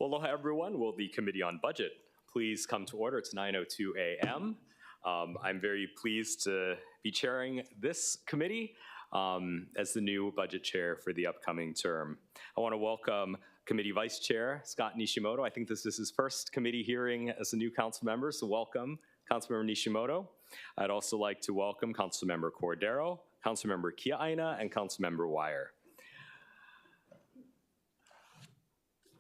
Aloha everyone. Will the Committee on Budget please come to order? It's 9:02 a.m. I'm very pleased to be chairing this committee as the new budget chair for the upcoming term. I want to welcome Committee Vice Chair Scott Nishimoto. I think this is his first committee hearing as a new council member, so welcome, Councilmember Nishimoto. I'd also like to welcome Councilmember Cordero, Councilmember Kia'aina, and Councilmember Wire.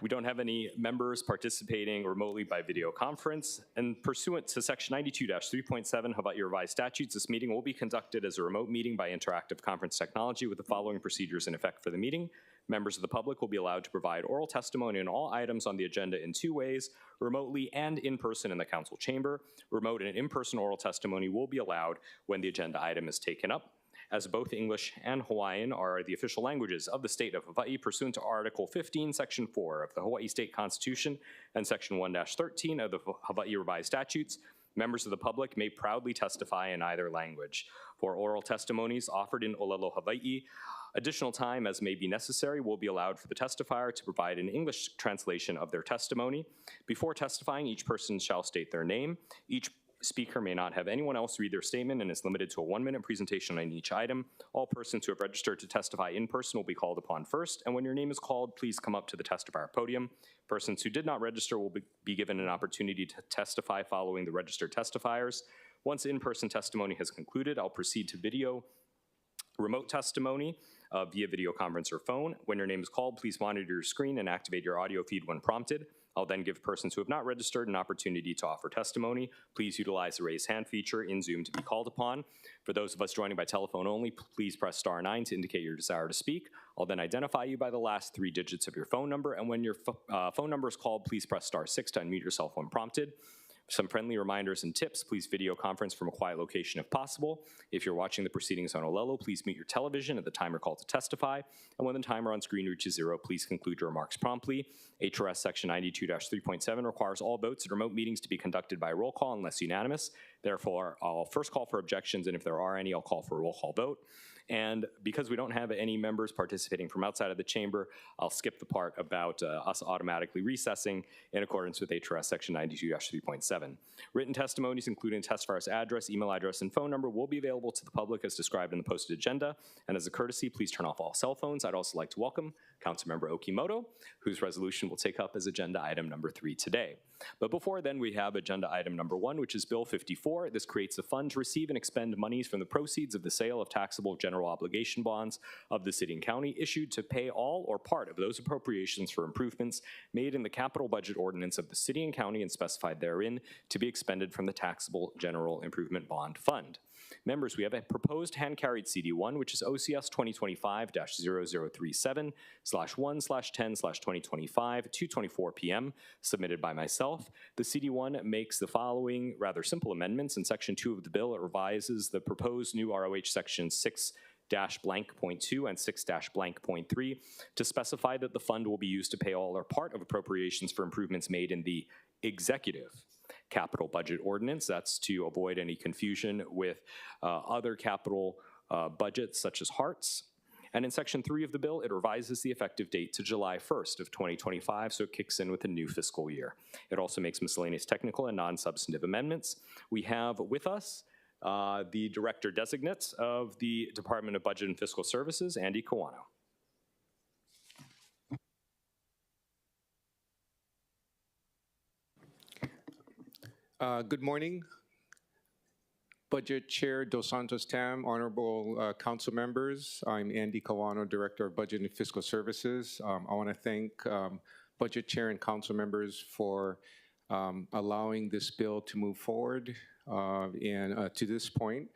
We don't have any members participating remotely by video conference, and pursuant to Section 92-3.7 Hawaii Revised Statutes, this meeting will be conducted as a remote meeting by interactive conference technology with the following procedures in effect for the meeting. Members of the public will be allowed to provide oral testimony on all items on the agenda in two ways, remotely and in person in the council chamber. Remote and in-person oral testimony will be allowed when the agenda item is taken up. As both English and Hawaiian are the official languages of the state of Hawaii pursuant to Article 15, Section 4 of the Hawaii State Constitution and Section 1-13 of the Hawaii Revised Statutes, members of the public may proudly testify in either language. For oral testimonies offered in Olelo, Hawaii, additional time as may be necessary will be allowed for the testifier to provide an English translation of their testimony. Before testifying, each person shall state their name. Each speaker may not have anyone else read their statement and is limited to a 1-minute presentation on each item. All persons who have registered to testify in person will be called upon first, and when your name is called, please come up to the testifier podium. Persons who did not register will be given an opportunity to testify following the registered testifiers. Once in-person testimony has concluded, I'll proceed to video remote testimony via video conference or phone. When your name is called, please monitor your screen and activate your audio feed when prompted. I'll then give persons who have not registered an opportunity to offer testimony. Please utilize the raise hand feature in Zoom to be called upon. For those of us joining by telephone only, please press *9 to indicate your desire to speak. I'll then identify you by the last 3 digits of your phone number, and when your phone number is called, please press *6 to unmute yourself when prompted. Some friendly reminders and tips: please video conference from a quiet location if possible. If you're watching the proceedings on Olelo, please mute your television at the time you're called to testify. And when the timer on screen reaches 0, please conclude your remarks promptly. HRS Section 92-3.7 requires all votes at remote meetings to be conducted by roll call unless unanimous. Therefore, I'll first call for objections, and if there are any, I'll call for a roll call vote. And because we don't have any members participating from outside of the chamber, I'll skip the part about us automatically recessing in accordance with HRS Section 92-3.7. Written testimonies, including testifier's address, email address, and phone number, will be available to the public as described in the posted agenda. And as a courtesy, please turn off all cell phones. I'd also like to welcome Councilmember Okimoto, whose resolution will take up as agenda item number 3 today. But before then, we have agenda item number 1, which is Bill 54. This creates a fund to receive and expend monies from the proceeds of the sale of taxable general obligation bonds of the city and county issued to pay all or part of those appropriations for improvements made in the capital budget ordinance of the city and county and specified therein to be expended from the taxable general improvement bond fund. Members, we have a proposed hand-carried CD1, which is OCS 2025-0037/1/10/2025, 2:24 p.m., submitted by myself. The CD1 makes the following rather simple amendments. In Section 2 of the bill, it revises the proposed new ROH Section 6-blank.2 and 6-blank.3 to specify that the fund will be used to pay all or part of appropriations for improvements made in the executive capital budget ordinance. That's to avoid any confusion with other capital budgets such as HARTS. And in Section 3 of the bill, it revises the effective date to July 1st of 2025, so it kicks in with the new fiscal year. It also makes miscellaneous technical and non-substantive amendments. We have with us the Director Designate of the Department of Budget and Fiscal Services, Andy Kawano. Good morning, Budget Chair Dos Santos Tam, Honorable Council members. I'm Andy Kawano, Director of Budget and Fiscal Services. I want to thank Budget Chair and Council members for allowing this bill to move forward. And to this point,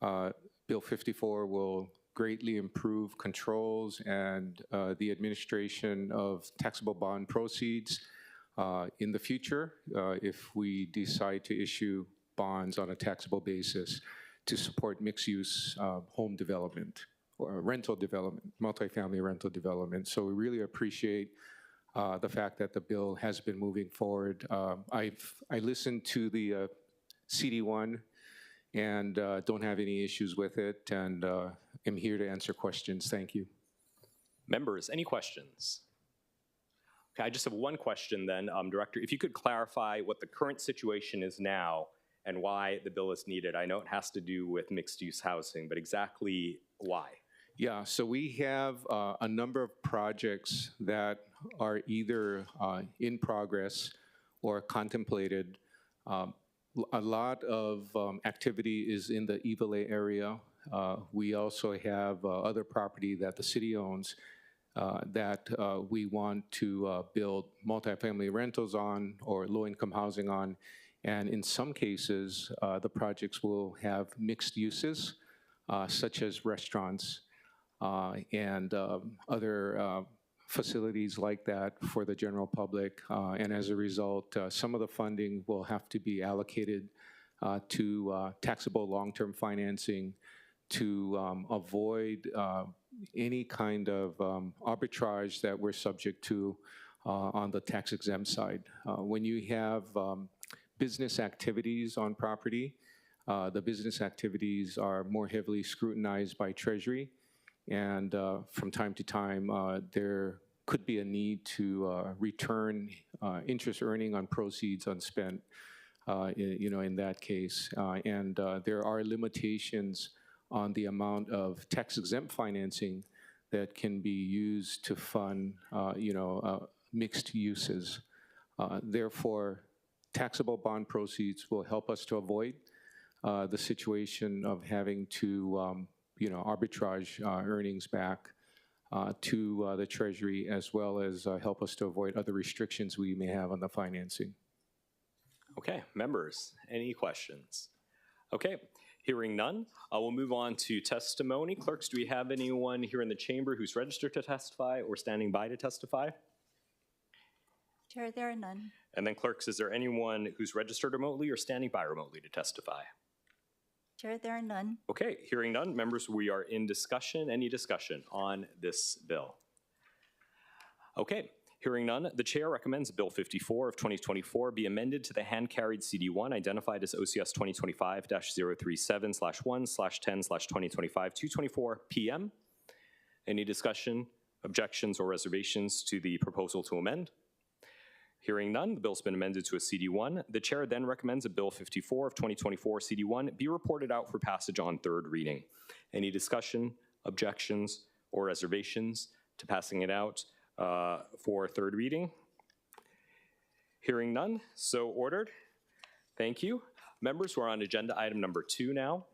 Bill 54 will greatly improve controls and the administration of taxable bond proceeds in the future, if we decide to issue bonds on a taxable basis to support mixed-use home development or rental development, multifamily rental development. So we really appreciate the fact that the bill has been moving forward. I listened to the CD1 and don't have any issues with it, and am here to answer questions. Thank you. Members, any questions? Okay, I just have one question then, Director. If you could clarify what the current situation is now and why the bill is needed. I know it has to do with mixed-use housing, but exactly why? Yeah, so we have a number of projects that are either in progress or contemplated. A lot of activity is in the Evile area. We also have other property that the city owns that we want to build multifamily rentals on or low-income housing on. And in some cases, the projects will have mixed uses, such as restaurants and other facilities like that for the general public. And as a result, some of the funding will have to be allocated to taxable long-term financing to avoid any kind of arbitrage that we're subject to on the tax exempt side. When you have business activities on property, the business activities are more heavily scrutinized by Treasury, and from time to time, there could be a need to return interest earning on proceeds unspent, in that case. And there are limitations on the amount of tax-exempt financing that can be used to fund, mixed uses. Therefore, taxable bond proceeds will help us to avoid the situation of having to, arbitrage earnings back to the Treasury, as well as help us to avoid other restrictions we may have on the financing. Okay, members, any questions? Okay, hearing none, we'll move on to testimony. Clerks, do we have anyone here in the chamber who's registered to testify or standing by to testify? Chair, there are none. And then clerks, is there anyone who's registered remotely or standing by remotely to testify? Chair, there are none. Okay, hearing none, members, we are in discussion. Any discussion on this bill? Okay, hearing none, the chair recommends Bill 54 of 2024 be amended to the hand-carried CD1 identified as OCS 2025-037/1/10/2025-224 PM. Any discussion, objections, or reservations to the proposal to amend? Hearing none, the bill's been amended to a CD1. The chair then recommends that Bill 54 of 2024 CD1 be reported out for passage on third reading. Any discussion, objections, or reservations to passing it out for third reading? Hearing none, so ordered. Thank you. Members, we're on agenda item number 2 now.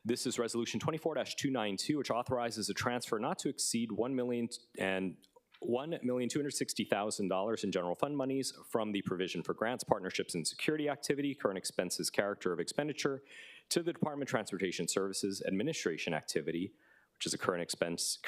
This is Resolution 24-292, which authorizes a transfer not to exceed $1,260,000 in general fund monies from the provision for grants, partnerships, and security activity, current expenses, character of expenditure, to the Department of Transportation Services administration activity, which is a current expenses,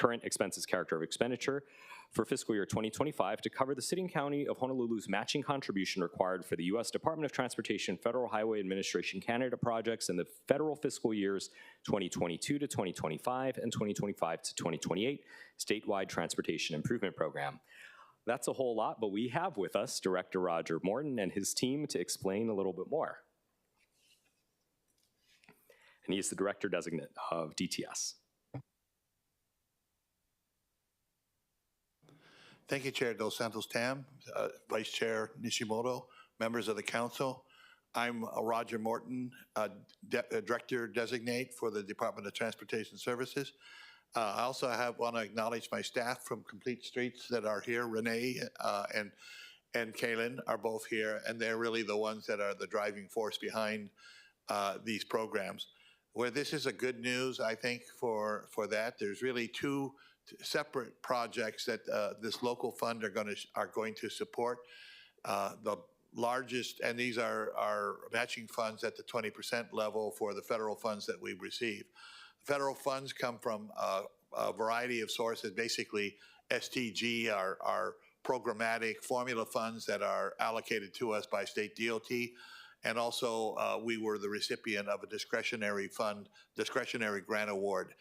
character of expenditure, for fiscal year 2025 to cover the City and County of Honolulu's matching contribution required for the U.S. Department of Transportation Federal Highway Administration Canada projects in the federal fiscal years 2022 to 2025 and 2025 to 2028 statewide transportation improvement program. That's a whole lot, but we have with us Director Roger Morton and his team to explain a little bit more. And he is the Director Designate of DTS. Thank you, Chair Dos Santos Tam, Vice Chair Nishimoto, members of the Council. I'm Roger Morton, Director Designate for the Department of Transportation Services. I also want to acknowledge my staff from Complete Streets that are here. Renee and Kaylin are both here, and they're really the ones that are the driving force behind these programs. Where this is a good news, I think, for that, there's really two separate projects that this local fund are going to support. The largest, and these are matching funds at the 20% level for the federal funds that we receive. Federal funds come from a variety of sources, basically STG, our programmatic formula funds that are allocated to us by state DOT, and also we were the recipient of a discretionary grant award.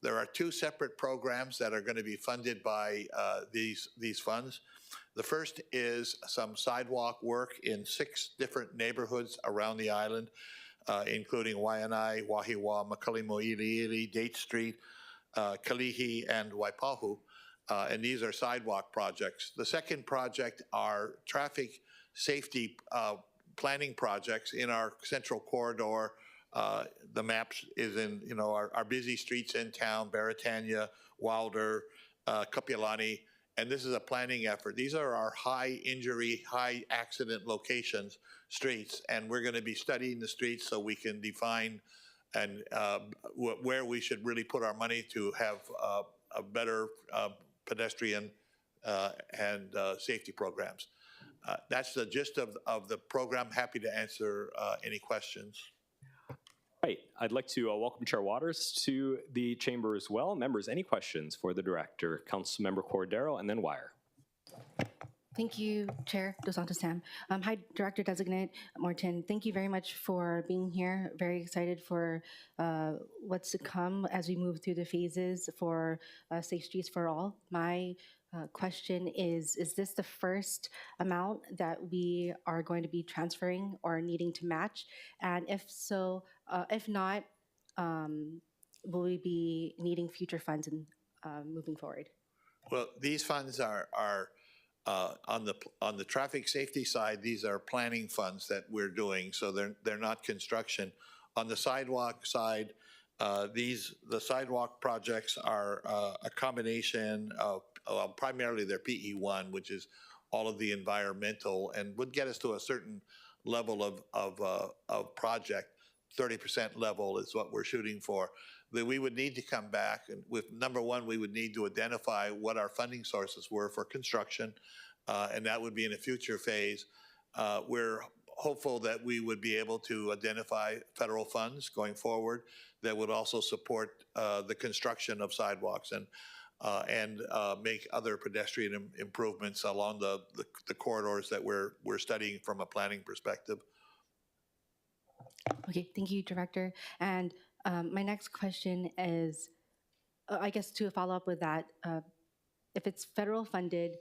There are two separate programs that are going to be funded by these funds. The first is some sidewalk work in 6 different neighborhoods around the island, including Waianae, Wahiawa, Makalimoiliili, Date Street, Kalihi, and Waipahu. and these are sidewalk projects. The second project are traffic safety planning projects in our central corridor. The maps is in, our busy streets in town, Baratania, Wilder, Kapiolani, and this is a planning effort. These are our high injury, high accident locations, streets, and we're going to be studying the streets so we can define and where we should really put our money to have a better pedestrian and safety programs. That's the gist of the program. Happy to answer any questions. Right. I'd like to welcome Chair Waters to the chamber as well. Members, any questions for the director? Councilmember Cordero and then Wire. Thank you, Chair Dos Santos Tam. Hi, Director Designate Morton. Thank you very much for being here. Very excited for what's to come as we move through the phases for Safe Streets for All. My question is this the first amount that we are going to be transferring or needing to match? And if so, if not, will we be needing future funds in, moving forward? Well, these funds are on the traffic safety side. These are planning funds that we're doing, so they're not construction. On the sidewalk side, the sidewalk projects are a combination of primarily they're PE1, which is all of the environmental, and would get us to a certain level of project. 30% level is what we're shooting for. That we would need to come back and with number one, we would need to identify what our funding sources were for construction, and that would be in a future phase. We're hopeful that we would be able to identify federal funds going forward that would also support the construction of sidewalks and make other pedestrian improvements along the corridors that we're studying from a planning perspective. Okay, thank you, Director. And my next question is, I guess to follow up with that, if it's federal funded,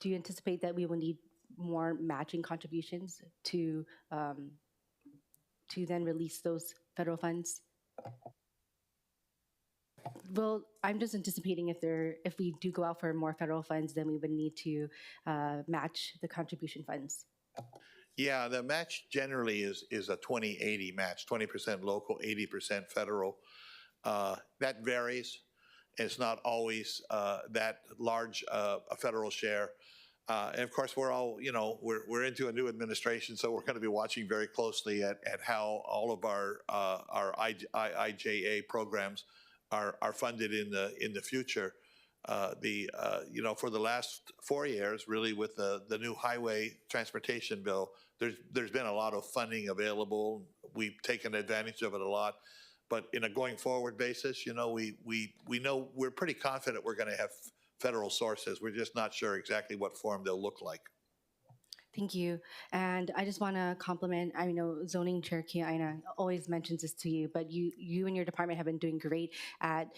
do you anticipate that we will need more matching contributions to then release those federal funds? Well, I'm just anticipating if we do go out for more federal funds, then we would need to match the contribution funds. Yeah, the match generally is a 20-80 match, 20% local, 80% federal. That varies. It's not always that large a federal share. And of course, we're all, we're into a new administration, so we're going to be watching very closely at how all of our IJA programs are funded in the future. For the last 4 years, really with the new highway transportation bill, there's been a lot of funding available. We've taken advantage of it a lot, but in a going forward basis, we know we're pretty confident we're going to have federal sources. We're just not sure exactly what form they'll look like. Thank you. And I just want to compliment, I know Zoning Chair Kia Aina always mentions this to you, but you and your department have been doing great at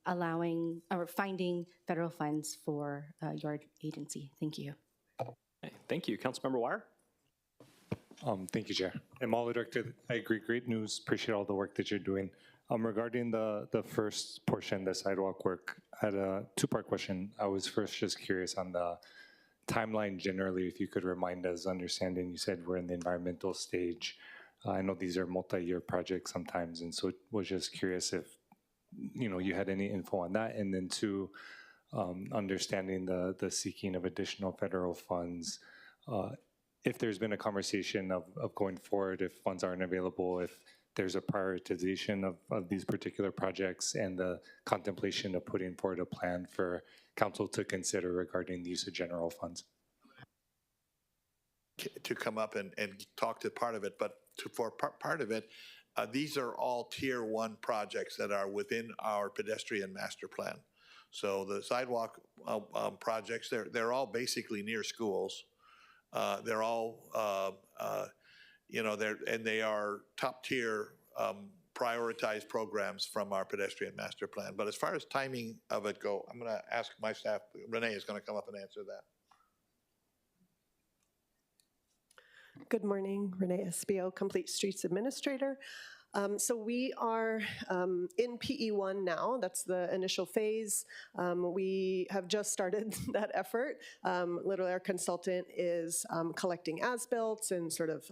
allowing or finding federal funds for your agency. Thank you. Okay, thank you. Councilmember Wire? Thank you, Chair. And Mala Director, I agree, great news. Appreciate all the work that you're doing. Regarding the first portion, the sidewalk work, I had a two-part question. I was first just curious on the timeline generally, if you could remind us, understanding you said we're in the environmental stage. I know these are multi-year projects sometimes, and so was just curious if, you had any info on that. And then two, understanding the seeking of additional federal funds, if there's been a conversation of going forward, if funds aren't available, if there's a prioritization of these particular projects and the contemplation of putting forward a plan for council to consider regarding the use of general funds. To come up and talk to part of it, but for part of it, these are all tier 1 projects that are within our pedestrian master plan. So the sidewalk projects, they're all basically near schools. They're all, they are top tier prioritized programs from our pedestrian master plan. But as far as timing of it go, I'm going to ask my staff. Renee is going to come up and answer that. Good morning, Renee Espio, Complete Streets Administrator. So we are in PE1 now. That's the initial phase. We have just started that effort. Literally, our consultant is collecting as-built and sort of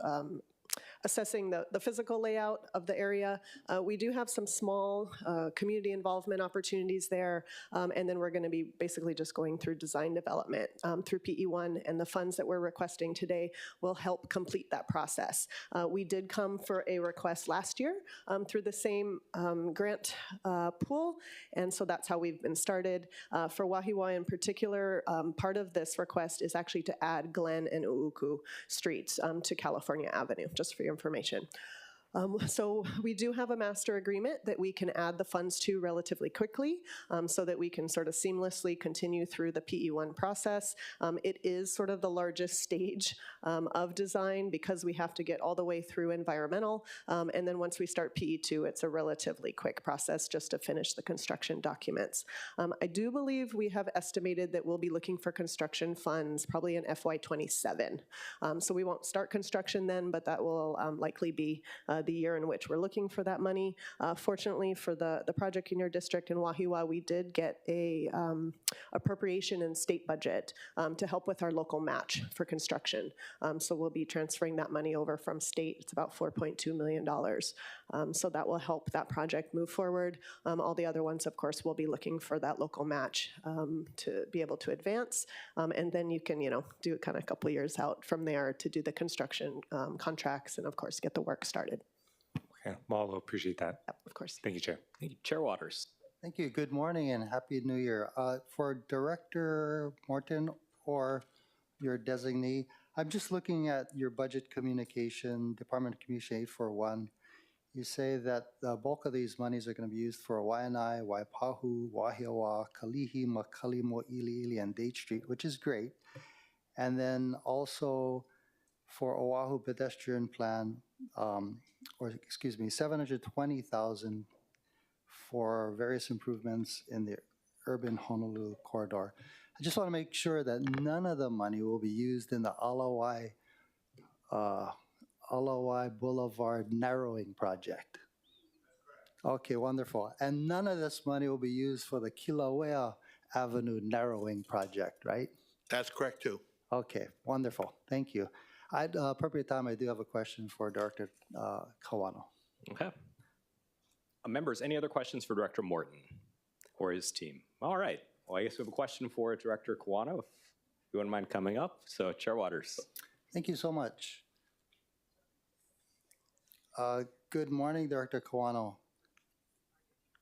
assessing the physical layout of the area. We do have some small community involvement opportunities there, and then we're going to be basically just going through design development through PE1, and the funds that we're requesting today will help complete that process. We did come for a request last year through the same grant pool, and so that's how we've been started. For Wahiawa in particular, part of this request is actually to add Glen and Uuku streets to California Avenue, just for your information. So we do have a master agreement that we can add the funds to relatively quickly so that we can sort of seamlessly continue through the PE1 process. It is sort of the largest stage of design because we have to get all the way through environmental. And then once we start PE2, it's a relatively quick process just to finish the construction documents. I do believe we have estimated that we'll be looking for construction funds probably in FY27. So we won't start construction then, but that will likely be the year in which we're looking for that money. Fortunately for the project in your district in Wahiawa, we did get a appropriation in state budget to help with our local match for construction. So we'll be transferring that money over from state. It's about $4.2 million. So that will help that project move forward. All the other ones, of course, will be looking for that local match to be able to advance. And then you can, do it kind of a couple years out from there to do the construction contracts and, of course, get the work started. Okay, well, I appreciate that. Yep, of course. Thank you, Chair. Thank you. Chair Waters. Thank you. Good morning and Happy New Year. For Director Morton or your designee, I'm just looking at your budget communication, Department of Communication 841. You say that the bulk of these monies are going to be used for Waianae, Waipahu, Wahiawa, Kalihi, Makalimo, Iliili, and Date Street, which is great. And then also for Oahu pedestrian plan, $720,000 for various improvements in the urban Honolulu corridor. I just want to make sure that none of the money will be used in the Alawai Boulevard narrowing project. Okay, wonderful. And none of this money will be used for the Kilauea Avenue narrowing project, right? That's correct, too. Okay, wonderful. Thank you. At appropriate time, I do have a question for Director Kawano. Okay. Members, any other questions for Director Morton or his team? All right. Well, I guess we have a question for Director Kawano, if you wouldn't mind coming up. So, Chair Waters. Thank you so much. Good morning, Director Kawano.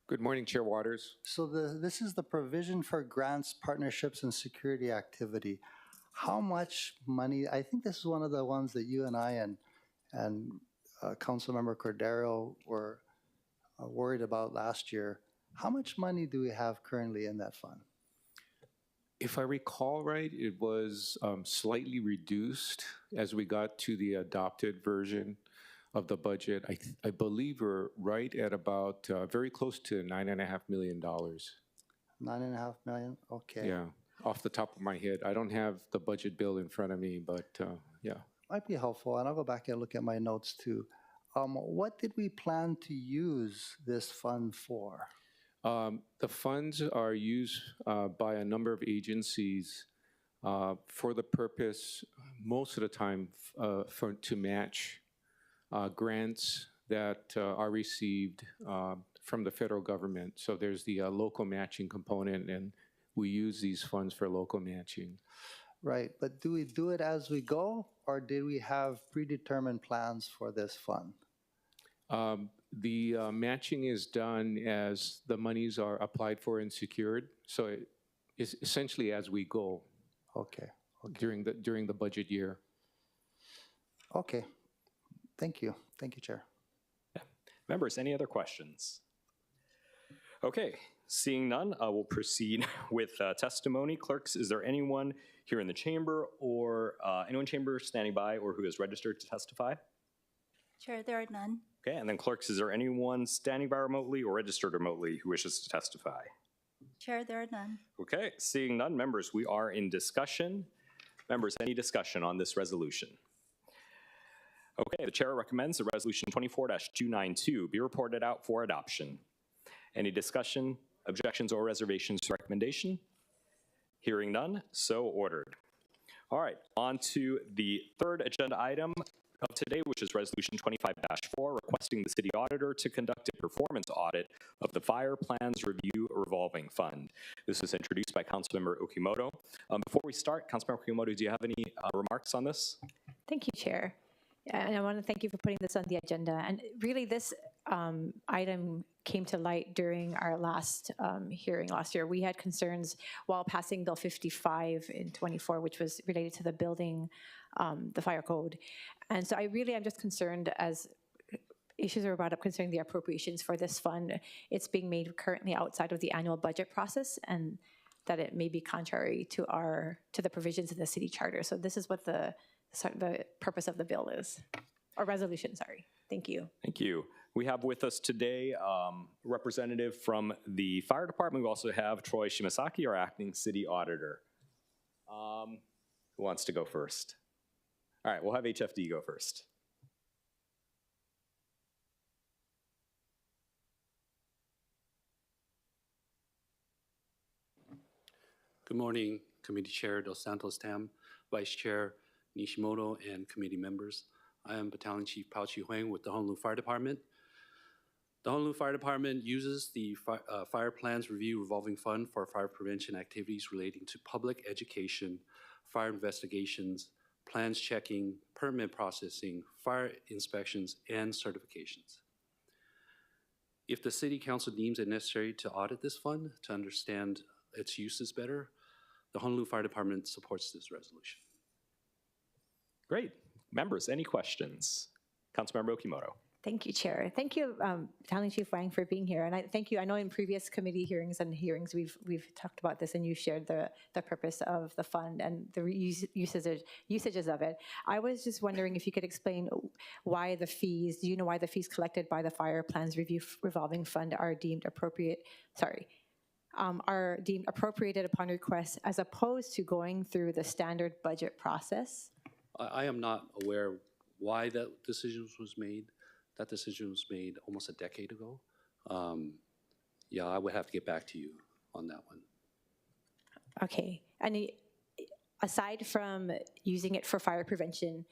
Good morning, Chair Waters. So this is the provision for grants, partnerships, and security activity. How much money, I think this is one of the ones that you and I and Councilmember Cordero were worried about last year. How much money do we have currently in that fund? If I recall right, it was slightly reduced as we got to the adopted version of the budget. I believe we're right at about very close to $9.5 million. $9.5 million? Okay. Yeah, off the top of my head. I don't have the budget bill in front of me, but yeah. Might be helpful, and I'll go back and look at my notes too. What did we plan to use this fund for? The funds are used by a number of agencies for the purpose, most of the time, to match grants that are received from the federal government. So there's the local matching component, and we use these funds for local matching. Right, but do we do it as we go, or did we have predetermined plans for this fund? The matching is done as the monies are applied for and secured. So it is essentially as we go. Okay. During the budget year. Okay. Thank you. Thank you, Chair. Yeah. Members, any other questions? Okay, seeing none, we'll proceed with testimony. Clerks, is there anyone here in the chamber or anyone in the chamber standing by or who is registered to testify? Chair, there are none. Okay, and then clerks, is there anyone standing by remotely or registered remotely who wishes to testify? Chair, there are none. Okay, seeing none, members, we are in discussion. Members, any discussion on this resolution? Okay, the chair recommends that Resolution 24-292 be reported out for adoption. Any discussion, objections, or reservations to recommendation? Hearing none, so ordered. All right, on to the third agenda item of today, which is Resolution 25-4, requesting the city auditor to conduct a performance audit of the Fire Plans Review Revolving Fund. This was introduced by Councilmember Okimoto. Before we start, Councilmember Okimoto, do you have any remarks on this? Thank you, Chair. And I want to thank you for putting this on the agenda. And really, this item came to light during our last hearing last year. We had concerns while passing Bill 55 in 24, which was related to the building, the fire code. And so I'm just concerned as issues are brought up concerning the appropriations for this fund. It's being made currently outside of the annual budget process, and that it may be contrary to the provisions in the city charter. So this is what the purpose of the bill is, or resolution, sorry. Thank you. Thank you. We have with us today a representative from the fire department. We also have Troy Shimasaki, our acting city auditor. Who wants to go first? All right, we'll have HFD go first. Good morning, Committee Chair Dos Santos Tam, Vice Chair Nishimoto, and committee members. I am Battalion Chief Pao Chi Huang with the Honolulu Fire Department. The Honolulu Fire Department uses the Fire Plans Review Revolving Fund for fire prevention activities relating to public education, fire investigations, plans checking, permit processing, fire inspections, and certifications. If the City Council deems it necessary to audit this fund to understand its uses better, the Honolulu Fire Department supports this resolution. Great. Members, any questions? Councilmember Okimoto. Thank you, Chair. Thank you, Battalion Chief Wang, for being here. And thank you. I know in previous committee hearings we've talked about this, and you shared the purpose of the fund and the usages of it. I was just wondering if you could explain why the fees. Do you know why the fees collected by the Fire Plans Review Revolving Fund are deemed appropriate? Are deemed appropriated upon request, as opposed to going through the standard budget process? I am not aware why that decision was made. That decision was made almost a decade ago. Yeah, I would have to get back to you on that one. Okay. And aside from using it for fire prevention,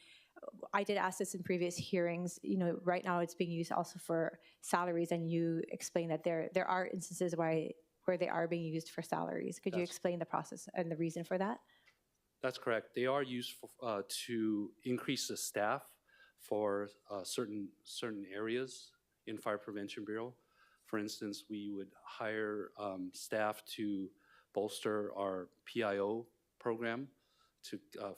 I did ask this in previous hearings. You know, right now it's being used also for salaries, and you explained that there are instances where they are being used for salaries. Could you explain the process and the reason for that? That's correct. They are used for, to increase the staff for certain areas in Fire Prevention Bureau. For instance, we would hire staff to bolster our PIO program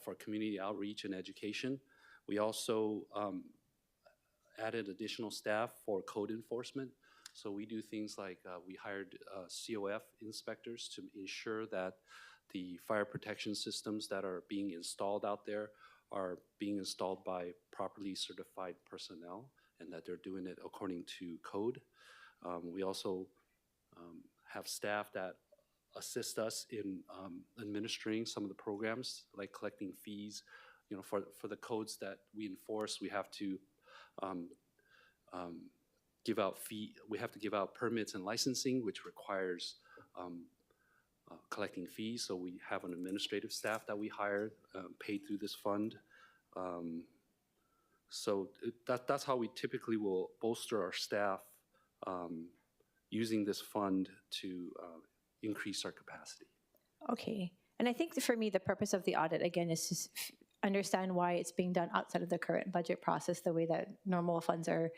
for community outreach and education. We also added additional staff for code enforcement. So we do things like we hired COF inspectors to ensure that the fire protection systems that are being installed out there are being installed by properly certified personnel, and that they're doing it according to code. We also have staff that assist us in administering some of the programs, like collecting fees. You know, for the codes that we enforce, we have to give out permits and licensing, which requires collecting fees. So we have an administrative staff that we hire, paid through this fund. So that's how we typically will bolster our staff, using this fund to increase our capacity. Okay. And I think for me, the purpose of the audit, again, is to understand why it's being done outside of the current budget process, the way that normal funds are.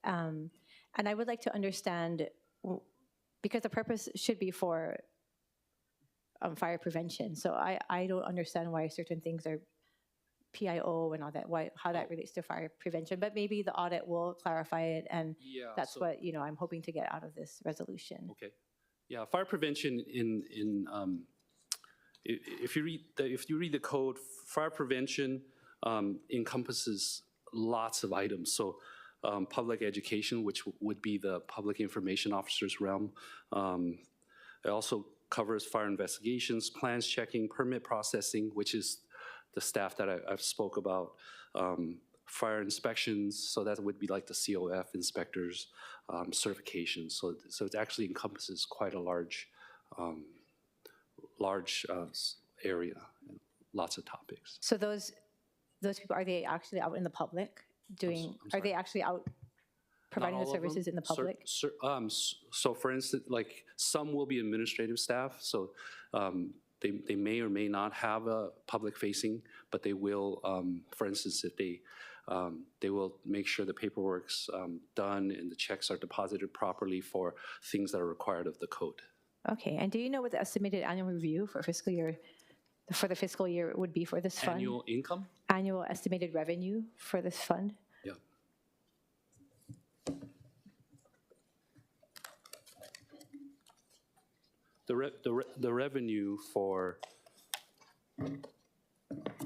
And I would like to understand, because the purpose should be for fire prevention. So I don't understand why certain things are PIO and all that, how that relates to fire prevention. But maybe the audit will clarify it, and that's what I'm hoping to get out of this resolution. Okay. Yeah, fire prevention if you read the code, fire prevention encompasses lots of items. So public education, which would be the public information officer's realm. It also covers fire investigations, plans checking, permit processing, which is the staff that I've spoke about, fire inspections, so that would be like the COF inspectors, certifications. So it actually encompasses quite a large area, and lots of topics. So those people, are they actually out in the public doing, are they actually out providing the services in the public? So for instance, like some will be administrative staff, so they may or may not have a public facing, but they will, for instance, if they will make sure the paperwork's done and the checks are deposited properly for things that are required of the code. Okay, and do you know what the estimated annual review for the fiscal year would be for this fund? Annual income? Annual estimated revenue for this fund? Yeah. The revenue for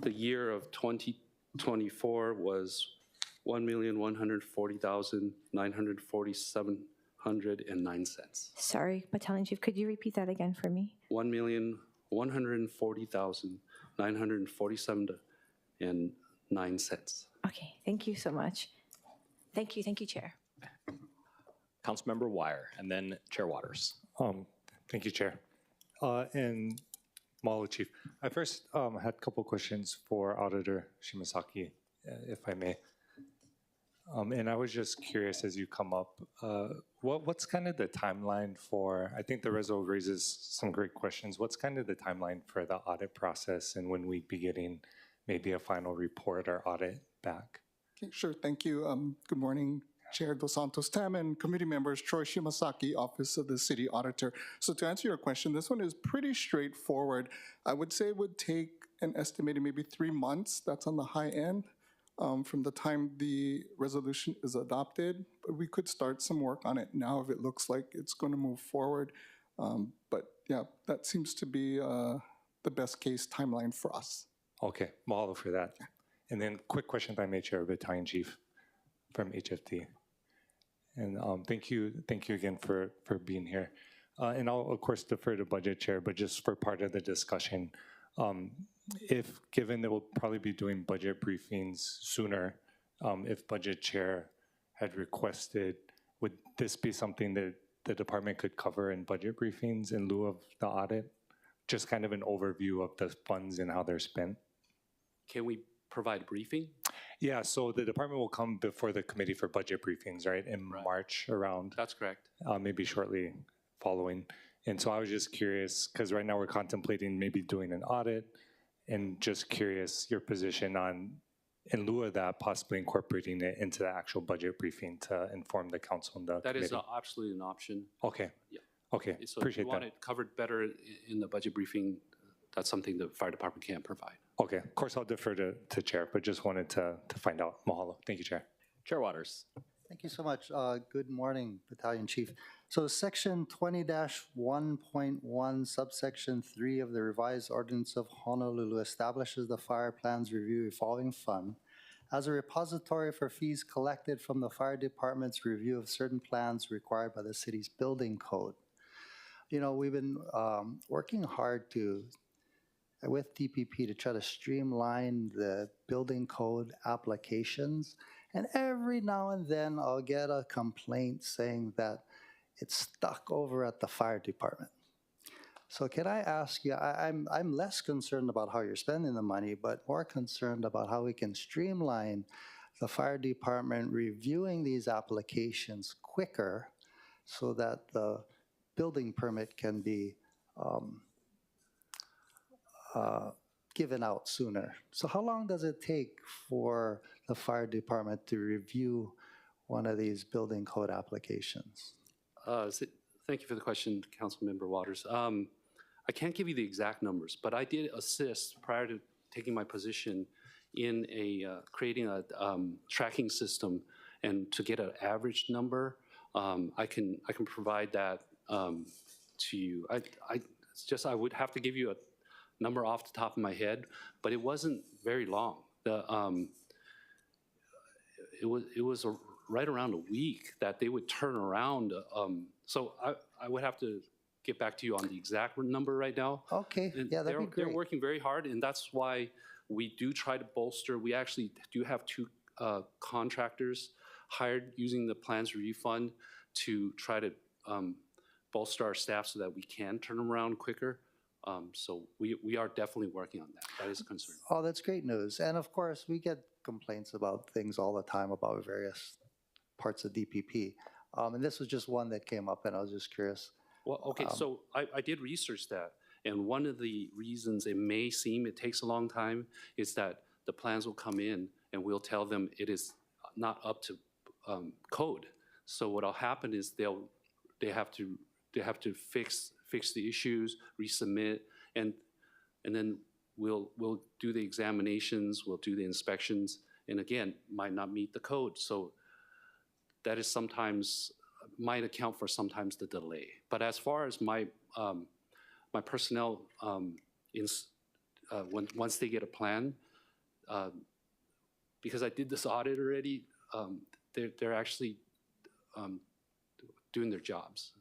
the year of 2024 was $1,140,947.09. Sorry, Battalion Chief, could you repeat that again for me? $1,140,947.09. Okay, thank you so much. Thank you, Chair. Councilmember Wire, and then Chair Waters. Thank you, Chair. And Mahalo, Chief. I first had a couple questions for Auditor Shimasaki, if I may. And I was just curious as you come up, what's kind of the timeline for, I think the result raises some great questions. What's kind of the timeline for the audit process and when we'd be getting maybe a final report or audit back? Okay, sure, thank you. Good morning, Chair Dos Santos Tam and committee members, Troy Shimasaki, Office of the City Auditor. So to answer your question, this one is pretty straightforward. I would say it would take an estimated maybe 3 months. That's on the high end. From the time the resolution is adopted, but we could start some work on it now if it looks like it's going to move forward. But yeah, that seems to be the best case timeline for us. Okay, mahalo for that. And then quick question, if I may, Chair, Battalion Chief from HFT. And thank you again for being here. And I'll, of course, defer to Budget Chair, but just for part of the discussion, if given that we'll probably be doing budget briefings sooner, if Budget Chair had requested, would this be something that the department could cover in budget briefings in lieu of the audit? Just kind of an overview of the funds and how they're spent. Can we provide a briefing? Yeah, so the department will come before the committee for budget briefings, right, in March around. That's correct. Maybe shortly following. And so I was just curious, because right now we're contemplating maybe doing an audit, and just curious your position on, in lieu of that, possibly incorporating it into the actual budget briefing to inform the council and the That committee. is absolutely an option. Okay. Yeah. Okay, So appreciate if you want that. it covered better in the budget briefing, that's something the fire department can provide. Okay, of course I'll defer to Chair, but just wanted to find out. Mahalo. Thank you, Chair. Chair Waters. Thank you so much. Good morning, Battalion Chief. So Section 20-1.1, subsection 3 of the revised ordinance of Honolulu establishes the Fire Plans Review Revolving Fund as a repository for fees collected from the fire department's review of certain plans required by the city's building code. You know, we've been working hard with DPP to try to streamline the building code applications. And every now and then I'll get a complaint saying that it's stuck over at the fire department. So can I ask you, I'm less concerned about how you're spending the money, but more concerned about how we can streamline the fire department reviewing these applications quicker so that the building permit can be given out sooner. So how long does it take for the fire department to review one of these building code applications? Thank you for the question, Councilmember Waters. I can't give you the exact numbers, but I did assist prior to taking my position in creating a tracking system, and to get an average number, I can provide that to you. I would have to give you a number off the top of my head, but it wasn't very long. It was right around a week that they would turn around. So I would have to get back to you on the exact number right now. Okay, And yeah, that'd be great. They're working very hard, and that's why we do try to bolster. We actually do have 2 contractors hired using the plans review fund to try to bolster our staff so that we can turn them around quicker. So we are definitely working on that. That is a concern. Oh, that's great news. And of course, we get complaints about things all the time about various parts of DPP. And this was just one that came up, and I was just curious. Well, okay, so I did research that, and one of the reasons it may seem it takes a long time is that the plans will come in and we'll tell them it is not up to code. So what'll happen is they have to fix the issues, resubmit, and then we'll do the examinations, we'll do the inspections, and again, might not meet the code. So that is sometimes, might account for sometimes the delay. But as far as my personnel, once they get a plan, because I did this audit already, they're actually doing their jobs.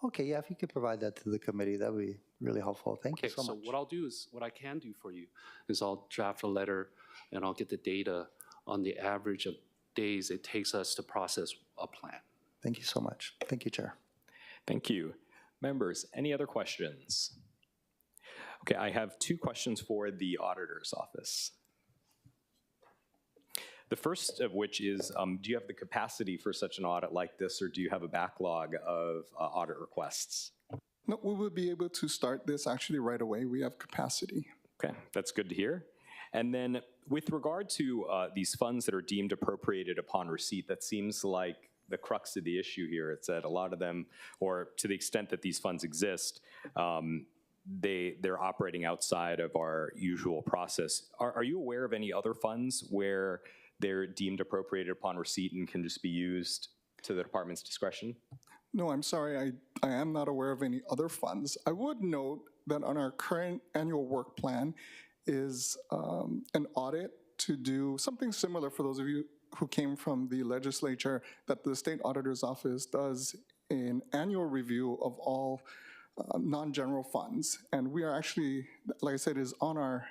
Okay, yeah, if you could provide that to the committee, that would be really helpful. Thank you so much. So what I'll do is, what I can do for you is I'll draft a letter and I'll get the data on the average of days it takes us to process a plan. Thank you so much. Thank you, Chair. Thank you. Members, any other questions? Okay, I have two questions for the auditor's office. The first of which is, do you have the capacity for such an audit like this, or do you have a backlog of audit requests? No, we will be able to start this actually right away. We have capacity. Okay, that's good to hear. And then with regard to these funds that are deemed appropriated upon receipt, that seems like the crux of the issue here. It's that a lot of them, or to the extent that these funds exist, they're operating outside of our usual process. Are you aware of any other funds where they're deemed appropriated upon receipt and can just be used to the department's discretion? No, I'm sorry, I am not aware of any other funds. I would note that on our current annual work plan is an audit to do something similar for those of you who came from the legislature that the State Auditor's Office does an annual review of all non-general funds. And we are actually, like I said, is on our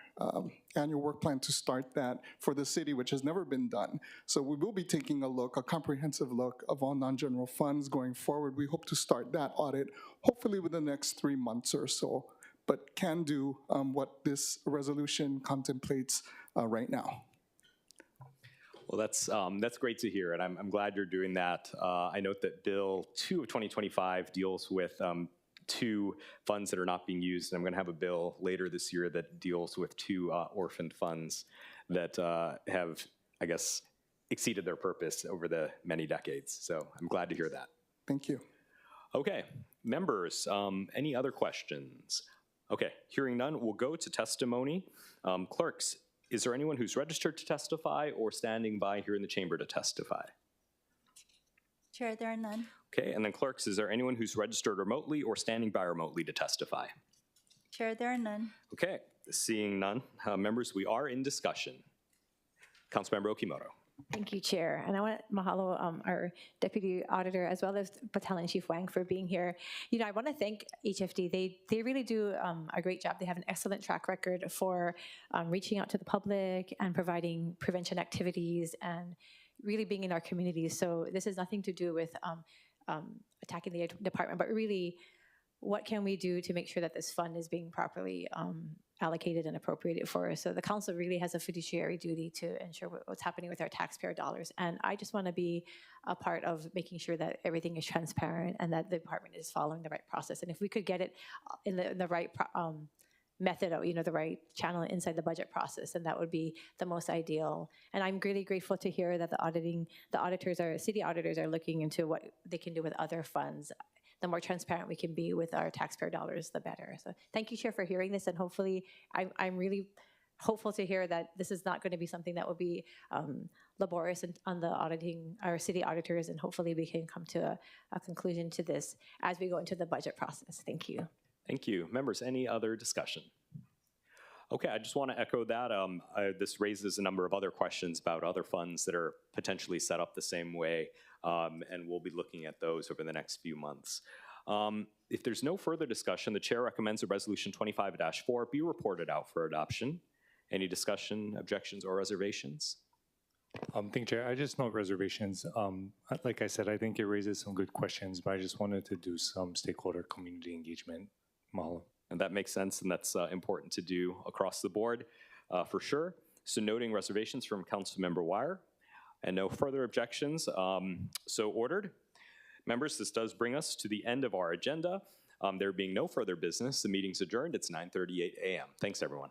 annual work plan to start that for the city, which has never been done. So we will be taking a comprehensive look of all non-general funds going forward. We hope to start that audit hopefully within the next 3 months or so, but can do what this resolution contemplates right now. Well, that's great to hear, and I'm glad you're doing that. I note that Bill 2 of 2025 deals with 2 funds that are not being used, and I'm going to have a bill later this year that deals with 2 orphaned funds that have, I guess, exceeded their purpose over the many decades. So I'm glad to hear that. Thank you. Okay, members, any other questions? Okay, hearing none, we'll go to testimony. Clerks, is there anyone who's registered to testify or standing by here in the chamber to testify? Chair, there are none. Okay, and then clerks, is there anyone who's registered remotely or standing by remotely to testify? Chair, there are none. Okay, seeing none, members, we are in discussion. Councilmember Okimoto. Thank you, Chair. And I want to mahalo our Deputy Auditor as well as Battalion Chief Wang for being here. You know, I want to thank HFD. They really do a great job. They have an excellent track record for reaching out to the public and providing prevention activities and really being in our communities. So this has nothing to do with attacking the department, but really what can we do to make sure that this fund is being properly allocated and appropriated for us. So the council really has a fiduciary duty to ensure what's happening with our taxpayer dollars. And I just want to be a part of making sure that everything is transparent and that the department is following the right process. And if we could get it in the right method, of, the right channel inside the budget process, and that would be the most ideal. And I'm really grateful to hear that city auditors are looking into what they can do with other funds. The more transparent we can be with our taxpayer dollars, the better. So thank you, Chair, for hearing this, and hopefully, I'm really hopeful to hear that this is not going to be something that will be laborious on the auditing our city auditors, and hopefully we can come to a conclusion to this as we go into the budget process. Thank you. Thank you. Members, any other discussion? Okay, I just want to echo that. This raises a number of other questions about other funds that are potentially set up the same way, and we'll be looking at those over the next few months. If there's no further discussion, the chair recommends that Resolution 25-4 be reported out for adoption. Any discussion, objections, or reservations? Thank you, Chair. I just note reservations. Like I said, I think it raises some good questions, but I just wanted to do some stakeholder community engagement. Mahalo. And that makes sense, and that's important to do across the board for sure. So noting reservations from Councilmember Wire and no further objections, so ordered. Members, this does bring us to the end of our agenda. There being no further business, the meeting's adjourned. It's 9:38 a.m. Thanks, everyone.